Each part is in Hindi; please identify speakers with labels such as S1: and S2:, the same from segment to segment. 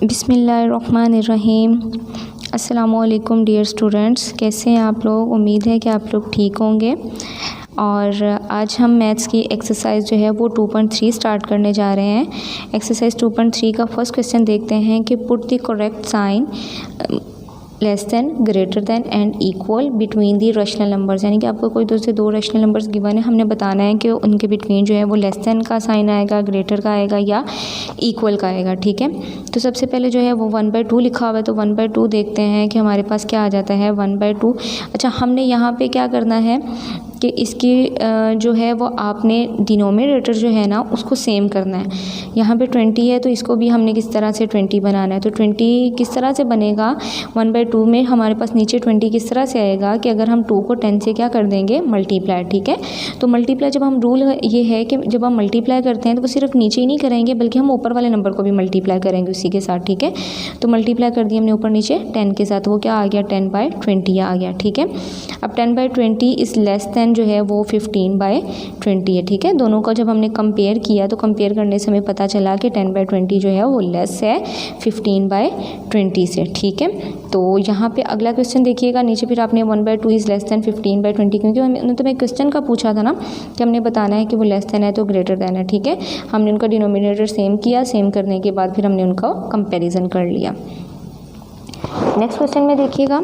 S1: बिस्मिल्लाहिर्रहमानिर्रहीम। अस्सलामुअलैकुम डियर स्टूडेंट्स, कैसे हैं आप लोग। उम्मीद है कि आप लोग ठीक होंगे। और आज हम मैथ्स की एक्सरसाइज जो है वो 2.3 स्टार्ट करने जा रहे हैं। एक्सरसाइज 2.3 का फर्स्ट क्वेश्चन देखते हैं कि put the correct sign less than, greater than and equal between the rational numbers. यानी कि आपको कोई दो रैशनल नंबर्स गिवन है, हमने बताना है कि उनके बिटवीन जो है वो लेस दैन का साइन आएगा, ग्रेटर का आएगा या इक्वल का आएगा। ठीक है, तो सबसे पहले जो है वो 1/2 लिखा हुआ है, तो 1/2 देखते हैं कि हमारे पास क्या आ जाता है 1/2। अच्छा, हमने यहाँ पे क्या करना है कि इसकी जो है वो आपने डिनोमिनेटर जो है ना उसको सेम करना है। यहाँ पे 20 है तो इसको भी हमने किस तरह से 20 बनाना है। तो 20 किस तरह से बनेगा 1/2 में हमारे पास नीचे 20 किस तरह से आएगा कि अगर हम 2 को 10 से क्या कर देंगे मल्टीप्लाई। ठीक है, तो मल्टीप्लाई जब हम रूल ये है कि जब हम मल्टीप्लाई करते हैं तो वो सिर्फ नीचे ही नहीं करेंगे बल्कि हम ऊपर वाले नंबर को भी मल्टीप्लाई करेंगे उसी के साथ। ठीक है, तो मल्टीप्लाई कर दिया हमने ऊपर नीचे 10 के साथ, वो क्या आ गया 10/20 आ गया। ठीक है, अब 10/20 इज़ लेस दैन जो है वो 15/20 है। ठीक है, दोनों का जब हमने कंपेयर किया तो कंपेयर करने से हमें पता चला कि 10/20 जो है वो लेस है 15/20 से। ठीक है, तो यहाँ पे अगला क्वेश्चन देखिएगा नीचे, फिर आपने 1/2 इज़ लेस दैन 15/20, क्योंकि उन्होंने तो मैं क्वेश्चन का पूछा था ना कि हमने बताना है कि वो लेस दैन है तो ग्रेटर दैन है। ठीक है, हमने उनका डिनोमिनेटर सेम किया, सेम करने के बाद फिर हमने उनका कंपेरिजन कर लिया। नेक्स्ट क्वेश्चन में देखिएगा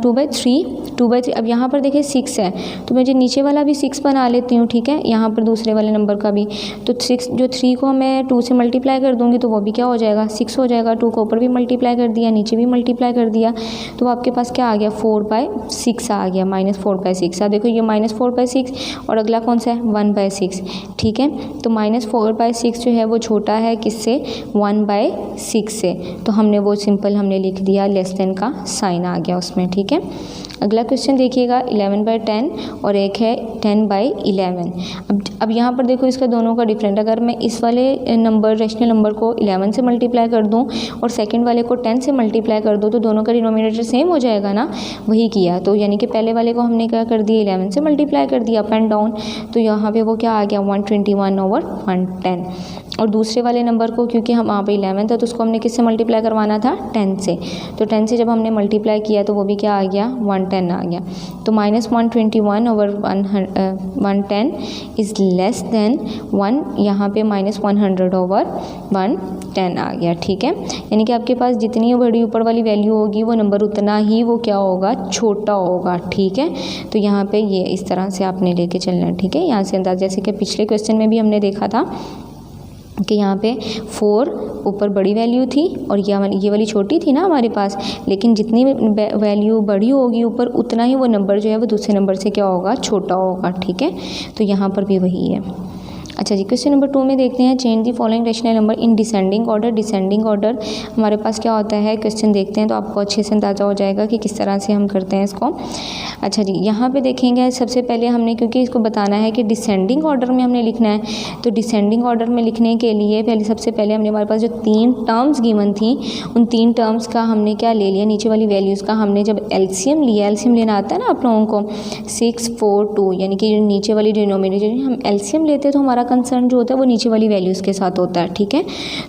S1: 2/3। अब यहाँ पर देखिए 6 है तो मैं जो नीचे वाला भी 6 बना लेती हूँ। ठीक है, यहाँ पर दूसरे वाले नंबर का भी, तो 6 जो 3 को मैं 2 से मल्टीप्लाई कर दूँगी तो वो भी क्या हो जाएगा 6 हो जाएगा। 2 को ऊपर भी मल्टीप्लाई कर दिया, नीचे भी मल्टीप्लाई कर दिया, तो आपके पास क्या आ गया 4/6 आ गया, -4/6। अब देखो ये -4/6 और अगला कौन सा है 1/6। ठीक है, तो -4/6 जो है वो छोटा है किससे 1/6 से, तो हमने वो सिंपल हमने लिख दिया, लेस देन का साइन आ गया उसमें। ठीक है, अगला क्वेश्चन देखिएगा 11/10 और एक है 10/11। अब यहाँ पर देखो इसका दोनों का डिफरेंट, अगर मैं इस वाले नंबर रैशनल नंबर को 11 से मल्टीप्लाई कर दूँ और सेकंड वाले को 10 से मल्टीप्लाई कर दूँ तो दोनों का डिनोमिनेटर सेम हो जाएगा ना, वही किया। तो यानी कि पहले वाले को हमने क्या कर दिया 11 से मल्टीप्लाई कर दिया अप एंड डाउन, तो यहाँ पर वो क्या आ गया 121/110। और दूसरे वाले नंबर को क्योंकि हम वहाँ पे 11 था तो उसको हमने किससे मल्टीप्लाई करवाना था 10 से, तो 10 से जब हमने मल्टीप्लाई किया तो वो भी क्या आ गया 110 आ गया। तो -121/110 इज़ लेस देन 1, यहाँ पे -100/110 आ गया। ठीक है, यानी कि आपके पास जितनी बड़ी ऊपर वाली वैल्यू होगी वो नंबर उतना ही वो क्या होगा छोटा होगा। ठीक है, तो यहाँ पे ये इस तरह से आपने लेके चलना है। ठीक है, यहाँ से अंदाज़, जैसे कि पिछले क्वेश्चन में भी हमने देखा था कि यहाँ पे 4 ऊपर बड़ी वैल्यू थी और ये वाली छोटी थी ना हमारे पास, लेकिन जितनी वैल्यू बड़ी होगी ऊपर उतना ही वो नंबर जो है वो दूसरे नंबर से क्या होगा छोटा होगा। ठीक है, तो यहाँ पर भी वही है। अच्छा जी, क्वेश्चन नंबर 2 में देखते हैं change the following rational number in descending order. Descending order हमारे पास क्या होता है, क्वेश्चन देखते हैं तो आपको अच्छे से अंदाज़ा हो जाएगा कि किस तरह से हम करते हैं इसको। अच्छा जी, यहाँ पे देखेंगे सबसे पहले हमने, क्योंकि इसको बताना है कि डिसेंडिंग ऑर्डर में हमने लिखना है, तो डिसेंडिंग ऑर्डर में लिखने के लिए सबसे पहले हमने हमारे पास जो 3 टर्म्स गिवन थी उन 3 टर्म्स का हमने क्या ले लिया, नीचे वाली वैल्यूज़ का हमने जब एलसीएम लिया, एलसीएम लेना आता है ना आप लोगों को 6, 4, 2, यानी कि नीचे वाली डिनोमिनेटर हम एलसीएम लेते हैं तो हमारा कंसर्न जो होता है वो नीचे वाली वैल्यूज़ के साथ होता है। ठीक है,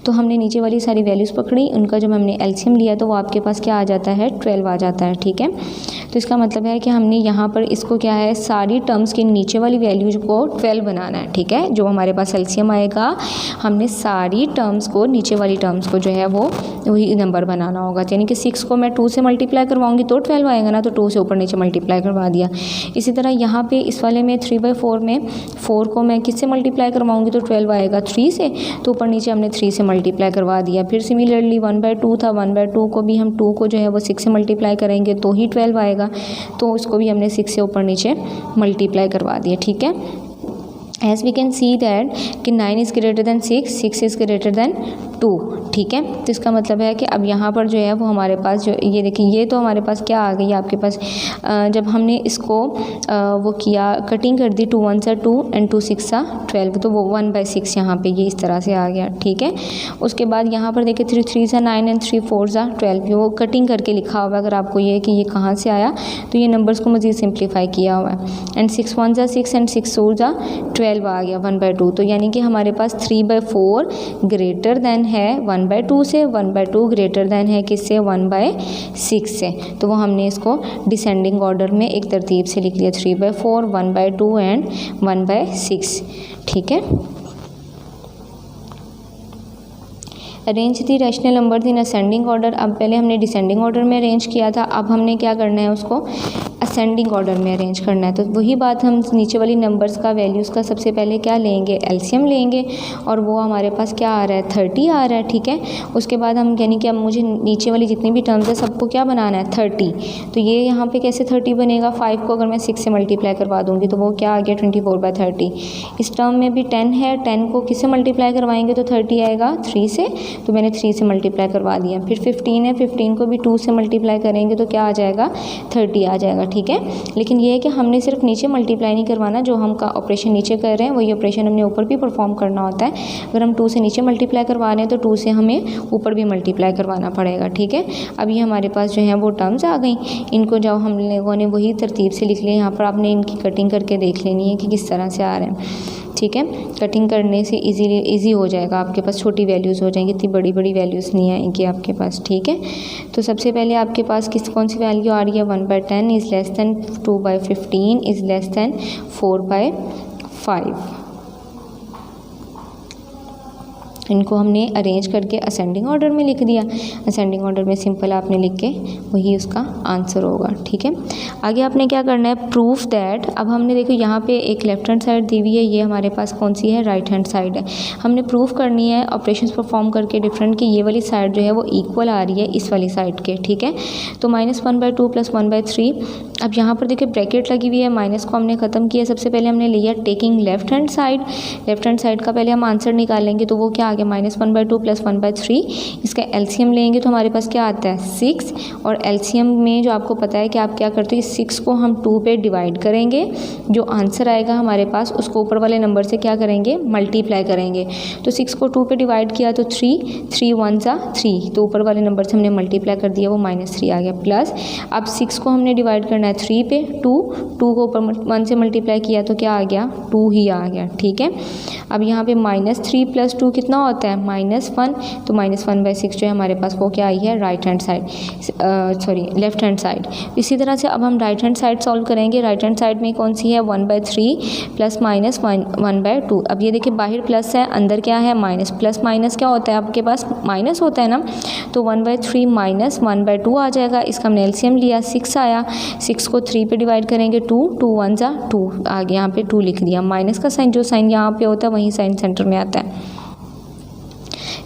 S1: तो हमने नीचे वाली सारी वैल्यूज़ पकड़ी, उनका जब हमने एलसीएम लिया तो वो आपके पास क्या आ जाता है 12 आ जाता है। ठीक है, तो इसका मतलब है कि हमने यहाँ पर इसको क्या है सारी टर्म्स के नीचे वाली वैल्यूज को 12 बनाना है। ठीक है, जो हमारे पास एलसीएम आएगा हमने सारी टर्म्स को, नीचे वाली टर्म्स को जो है वो वही नंबर बनाना होगा। यानी कि 6 को मैं 2 से मल्टीप्लाई करवाऊंगी तो 12 आएगा ना, तो 2 से ऊपर नीचे मल्टीप्लाई करवा दिया। इसी तरह यहाँ पे इस वाले में 3/4 में 4 को मैं किससे मल्टीप्लाई करवाऊंगी तो 12 आएगा 3 से, तो ऊपर नीचे हमने 3 से मल्टीप्लाई करवा दिया। फिर सिमिलरली 1/2 था, 1/2 को भी हम 2 को जो है वो 6 से मल्टीप्लाई करेंगे तो ही 12 आएगा, तो उसको भी हमने 6 से ऊपर नीचे मल्टीप्लाई करवा दिया। ठीक है, as we can see that कि 9 is greater than 6, 6 is greater than 2। ठीक है, तो इसका मतलब है कि अब यहाँ पर जो है वो हमारे पास जो ये देखिए ये तो हमारे पास क्या आ गई आपके पास, जब हमने इसको वो किया कटिंग कर दी 2 1 2 एंड 2 6 12, तो वो 1/6 यहाँ पे ये इस तरह से आ गया। ठीक है, उसके बाद यहाँ पर देखिए 3 3 9 एंड 3 4 12, वो कटिंग करके लिखा हुआ है। अगर आपको ये कि ये कहाँ से आया तो ये नंबर्स को मज़ीद सिंप्लीफाई किया हुआ है। एंड 6 1 6 एंड 6 4 12 12 आ गया 1/2। तो यानी कि हमारे पास 3/4 ग्रेटर देन है 1/2 से, 1/2 ग्रेटर देन है किससे, 1/6 से। तो वो हमने इसको डिसेंडिंग ऑर्डर में एक तरतीब से लिख लिया, 3/4, 1/2 एंड 1/6। ठीक है। Arrange the rational number in ascending order. अब पहले हमने डिसेंडिंग ऑर्डर में अरेंज किया था, अब हमने क्या करना है, उसको असेंडिंग ऑर्डर में अरेंज करना है। तो वही बात, हम नीचे वाली नंबर्स का वैल्यूज़ का सबसे पहले क्या लेंगे, एलसीएम लेंगे, और वो हमारे पास क्या आ रहा है, 30 आ रहा है। ठीक है। उसके बाद हम यानी कि अब मुझे नीचे वाली जितनी भी टर्म्स है सबको क्या बनाना है, 30। तो ये यहाँ पे कैसे 30 बनेगा, 5 को अगर मैं 6 से मल्टीप्लाई करवा दूँगी तो वो क्या आ गया, 24/30। इस टर्म में भी 10 है, 10 को किससे मल्टीप्लाई करवाएंगे तो 30 आएगा, 3 से। तो मैंने 3 से मल्टीप्लाई करवा दिया। फिर 15 है, 15 को भी 2 से मल्टीप्लाई करेंगे तो क्या आ जाएगा, 30 आ जाएगा। ठीक है। लेकिन ये है कि हमने सिर्फ नीचे मल्टीप्लाई नहीं करवाना, जो हम का ऑपरेशन नीचे कर रहे हैं वही ऑपरेशन हमने ऊपर भी परफॉर्म करना होता है। अगर हम 2 से नीचे मल्टीप्लाई करवा रहे हैं तो 2 से हमें ऊपर भी मल्टीप्लाई करवाना पड़ेगा। ठीक है। अब ये हमारे पास जो है वो टर्म्स आ गई, इनको जब हम लोगों ने वही तरतीब से लिख लिया। यहाँ पर आपने इनकी कटिंग करके देख लेनी है कि किस तरह से आ रहे हैं। ठीक है। कटिंग करने से इजी हो जाएगा, आपके पास छोटी वैल्यूज़ हो जाएंगी, इतनी बड़ी बड़ी वैल्यूज़ नहीं आएंगी आपके पास। ठीक है। तो सबसे पहले आपके पास कौन सी वैल्यू आ रही है, 1/10 is less than 2/15 is less than 4/5। इनको हमने अरेंज करके असेंडिंग ऑर्डर में लिख दिया। असेंडिंग ऑर्डर में सिंपल आपने लिख के वही उसका आंसर होगा। ठीक है। आगे आपने क्या करना है, प्रूफ दैट। अब हमने देखो यहाँ पे एक लेफ्ट हैंड साइड दी हुई है, ये हमारे पास कौन सी है, राइट हैंड साइड है। हमने प्रूफ करनी है ऑपरेशंस परफॉर्म करके डिफरेंट की ये वाली साइड जो है वो इक्वल आ रही है इस वाली साइड के। ठीक है। तो -1/2 + 1/3। अब यहाँ पर देखिए ब्रैकेट लगी हुई है, माइनस को हमने ख़त्म किया। सबसे पहले हमने लिया taking left hand side. Left hand side का पहले हम आंसर निकालेंगे, तो वो क्या आ गया, -1/2 + 1/3। इसका एलसीएम लेंगे तो हमारे पास क्या आता है, 6। और एलसीएम में जो आपको पता है कि आप क्या करते हैं, 6 को हम 2 पे डिवाइड करेंगे, जो आंसर आएगा हमारे पास उसको ऊपर वाले नंबर से क्या करेंगे, मल्टीप्लाई करेंगे। तो 6 को 2 पे डिवाइड किया तो 3 1 = 3, तो ऊपर वाले नंबर से हमने मल्टीप्लाई कर दिया, वो -3 आ गया। प्लस अब 6 को हमने डिवाइड करना है 3 पे, 2 को ऊपर 1 से मल्टीप्लाई किया तो क्या आ गया, 2 ही आ गया। ठीक है। अब यहाँ पे -3 + 2 कितना होता है, -1। तो -1/6 जो है हमारे पास वो क्या आई है, right hand side, sorry left hand side. इसी तरह से अब हम राइट हैंड साइड सॉल्व करेंगे। राइट हैंड साइड में कौन सी है, 1/3 + -1/2। अब ये देखिए बाहर प्लस है, अंदर क्या है, माइनस। प्लस माइनस क्या होता है, आपके पास माइनस होता है ना। तो 1/3 - 1/2 आ जाएगा। इसका हमने एलसीएम लिया, 6 आया। 6 को 3 पे डिवाइड करेंगे, 2 1 = 2 आगे, यहाँ पे 2 लिख दिया। माइनस का साइन, जो साइन यहाँ पे होता है वही साइन सेंटर में आता है।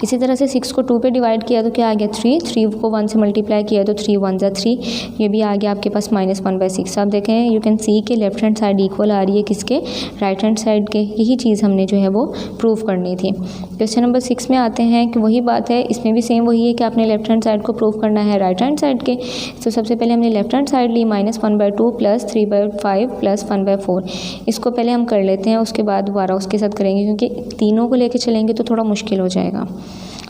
S1: इसी तरह से 6 को 2 पे डिवाइड किया तो क्या आ गया, 3 को 1 से मल्टीप्लाई किया तो 3 1 = 3। ये भी आ गया आपके पास -1/6। आप देखें, यू कैन सी के लेफ्ट हैंड साइड इक्वल आ रही है किसके, राइट हैंड साइड के। यही चीज़ हमने जो है वो प्रूव करनी थी। क्वेश्चन नंबर 6 में आते हैं कि वही बात है, इसमें भी सेम वही है कि आपने लेफ्ट हैंड साइड को प्रूव करना है राइट हैंड साइड के। तो सबसे पहले हमने लेफ्ट हैंड साइड ली, -1/2 + 3/5 + 1/4। इसको पहले हम कर लेते हैं, उसके बाद दोबारा उसके साथ करेंगे, क्योंकि तीनों को लेके चलेंगे तो थोड़ा मुश्किल हो जाएगा।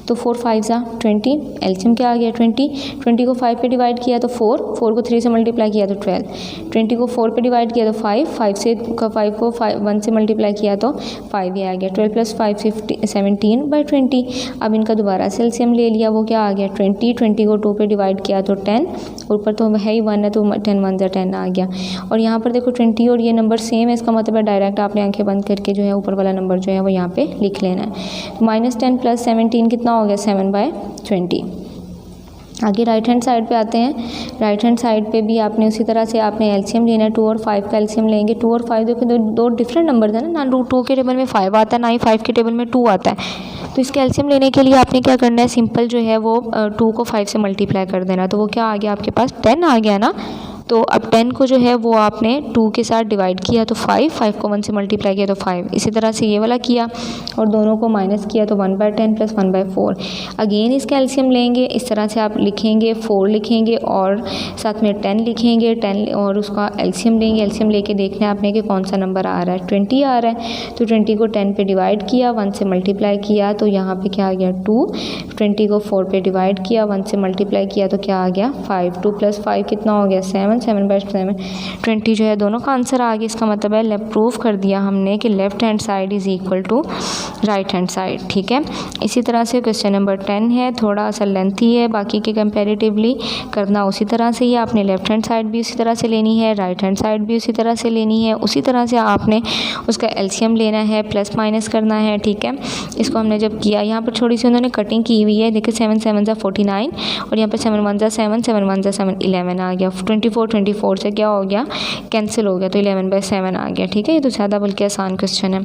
S1: तो 4 5 = 20, एलसीएम क्या आ गया, 20 को 5 पे डिवाइड किया तो 4 को 3 से मल्टीप्लाई किया तो 12, 20 को 4 पे डिवाइड किया तो 5 को 1 से मल्टीप्लाई किया तो 5 ही आ गया। 12 + 5 17/20। अब इनका दोबारा से एलसीएम ले लिया, वो क्या आ गया, 20 को 2 पे डिवाइड किया तो 10, ऊपर तो है ही 1 है तो 10 1 = 10 आ गया। और यहाँ पर देखो 20 और ये नंबर सेम है, इसका मतलब है डायरेक्ट आपने आंखें बंद करके जो है ऊपर वाला नंबर जो है वो यहाँ पे लिख लेना है। तो -10 + 17 कितना हो गया, 7/20। आगे राइट हैंड साइड पे आते हैं। राइट हैंड साइड पे भी आपने उसी तरह से आपने एलसीएम लेना है, 2 और 5 का एलसीएम लेंगे। 2 और 5 देखो दो डिफरेंट नंबर है ना, 2 के टेबल में 5 आता है, ना ही 5 के टेबल में 2 आता है। तो इसके एलसीएम लेने के लिए आपने क्या करना है, सिंपल जो है वो 2 को 5 से मल्टीप्लाई कर देना। तो वो क्या आ गया आपके पास, 10 आ गया ना। तो अब 10 को जो है वो आपने 2 के साथ डिवाइड किया तो 5 को 1 से मल्टीप्लाई किया तो 5। इसी तरह से ये वाला किया और दोनों को माइनस किया तो 1/10 + 1/4। अगेन इसका एलसीएम लेंगे, इस तरह से आप लिखेंगे, 4 लिखेंगे और साथ में 10 लिखेंगे, 10 और उसका एलसीएम लेंगे। एलसीएम लेके देखना है आपने कि कौन सा नंबर आ रहा है, 20 आ रहा है। तो 20 को 10 पे डिवाइड किया, 1 से मल्टीप्लाई किया तो यहाँ पे क्या आ गया, 2। 20 को 4 पे डिवाइड किया, 1 से मल्टीप्लाई किया तो क्या आ गया, 5। 2 + 5 कितना हो गया, 7। 7/7 20 जो है दोनों का आंसर आ गया। इसका मतलब है प्रूफ कर दिया हमने कि left hand side is equal to right hand side. ठीक है, इसी तरह से क्वेश्चन नंबर 10 है, थोड़ा सा लेंथी है, बाकी के कंपैरेटिवली करना उसी तरह से ही। आपने लेफ्ट हैंड साइड भी उसी तरह से लेनी है, राइट हैंड साइड भी उसी तरह से लेनी है, उसी तरह से आपने उसका एलसीएम लेना है, प्लस माइनस करना है। ठीक है, इसको हमने जब किया, यहाँ पर थोड़ी सी उन्होंने कटिंग की हुई है। देखिए 7 7 ज़ा 49 और यहाँ पर 7 1 ज़ा 7 7 1 ज़ा 7 11 आ गया। 24 से क्या हो गया, कैंसिल हो गया, तो 11/7 आ गया। ठीक है, ये तो ज़्यादा बल्कि आसान क्वेश्चन है।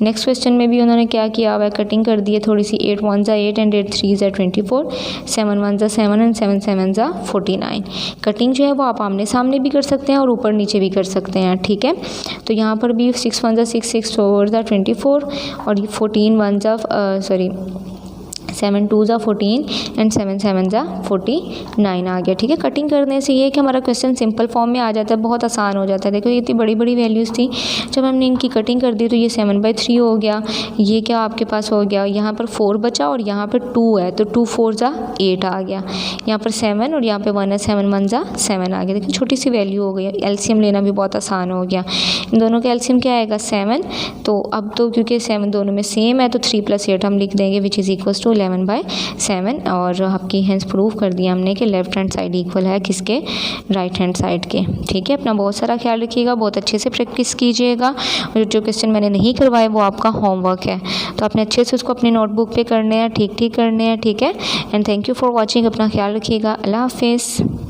S1: नेक्स्ट क्वेश्चन में भी उन्होंने क्या किया हुआ है, कटिंग कर दी है थोड़ी सी। 8 1 ज़ा 8 एंड 8 3 ज़ा 24, 7 1 ज़ा 7 एंड 7 7 ज़ा 49। कटिंग जो है वो आप आमने सामने भी कर सकते हैं और ऊपर नीचे भी कर सकते हैं। ठीक है, तो यहाँ पर भी 6 1 ज़ा 6 6 4 ज़ा 24 और 7 2 ज़ा 14 एंड 7 7 ज़ा 49 आ गया। ठीक है, कटिंग करने से ये है कि हमारा क्वेश्चन सिंपल फॉर्म में आ जाता है, बहुत आसान हो जाता है। देखो ये इतनी बड़ी बड़ी वैल्यूज़ थी, जब हमने इनकी कटिंग कर दी तो ये 7/3 हो गया। ये क्या आपके पास हो गया, यहाँ पर 4 बचा और यहाँ पर 2 है, तो 2 4 ज़ा 8 आ गया। यहाँ पर 7 और यहाँ पर 1 है, 7 1 ज़ा 7 आ गया। देखिए छोटी सी वैल्यू हो गई, एलसीएम लेना भी बहुत आसान हो गया। इन दोनों का एलसीएम क्या आएगा, 7। तो अब तो क्योंकि 7 दोनों में सेम है तो 3 + 8 हम लिख देंगे, विच इज़ इक्वल टू 11/7। और आपकी हैंस प्रूव कर दिया हमने कि लेफ्ट हैंड साइड इक्वल है किसके, राइट हैंड साइड के। ठीक है, अपना बहुत सारा ख्याल रखिएगा, बहुत अच्छे से प्रैक्टिस कीजिएगा। और जो क्वेश्चन मैंने नहीं करवाए वो आपका होमवर्क है, तो आपने अच्छे से उसको अपनी नोटबुक पे करने हैं, ठीक करने हैं। ठीक है, and thank you for watching. अपना ख्याल रखिएगा, अल्लाह हाफिज़।